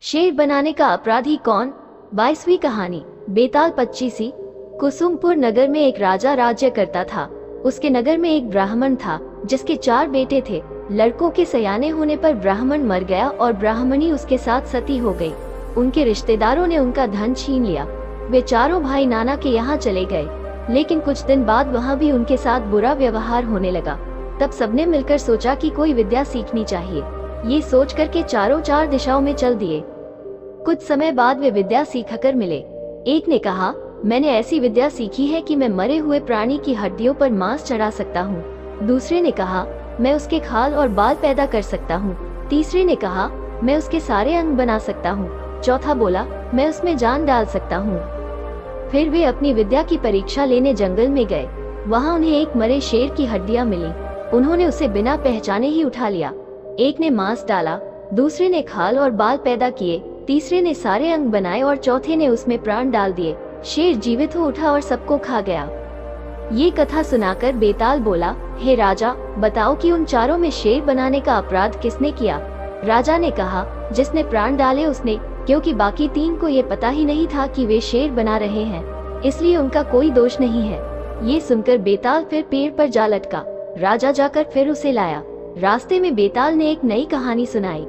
शेर बनाने का अपराधी कौन? 22वीं कहानी। बेताल 25। कुसुमपुर नगर में एक राजा राज्य करता था। उसके नगर में एक ब्राह्मण था जिसके 4 बेटे थे। लड़कों के सयाने होने पर ब्राह्मण मर गया और ब्राह्मणी उसके साथ सती हो गई। उनके रिश्तेदारों ने उनका धन छीन लिया। वे चारों भाई नाना के यहाँ चले गए, लेकिन कुछ दिन बाद वहाँ भी उनके साथ बुरा व्यवहार होने लगा। तब सबने मिलकर सोचा कि कोई विद्या सीखनी चाहिए। ये सोच करके चारों 4 दिशाओं में चल दिए। कुछ समय बाद वे विद्या सीखकर मिले। एक ने कहा, मैंने ऐसी विद्या सीखी है कि मैं मरे हुए प्राणी की हड्डियों पर मांस चढ़ा सकता हूँ। दूसरे ने कहा, मैं उसके खाल और बाल पैदा कर सकता हूँ। तीसरे ने कहा, मैं उसके सारे अंग बना सकता हूँ। चौथा बोला, मैं उसमें जान डाल सकता हूँ। फिर वे अपनी विद्या की परीक्षा लेने जंगल में गए। वहाँ उन्हें एक मरे शेर की हड्डियाँ मिली। उन्होंने उसे बिना पहचाने ही उठा लिया। एक ने मांस डाला, दूसरे ने खाल और बाल पैदा किए, तीसरे ने सारे अंग बनाए और चौथे ने उसमें प्राण डाल दिए। शेर जीवित हो उठा और सबको खा गया। ये कथा सुनाकर बेताल बोला, हे राजा, बताओ कि उन चारों में शेर बनाने का अपराध किसने किया? राजा ने कहा, जिसने प्राण डाले उसने, क्योंकि बाकी 3 को ये पता ही नहीं था कि वे शेर बना रहे हैं, इसलिए उनका कोई दोष नहीं है। ये सुनकर बेताल फिर पेड़ पर जा लटका। राजा जाकर फिर उसे लाया। रास्ते में बेताल ने एक नई कहानी सुनाई।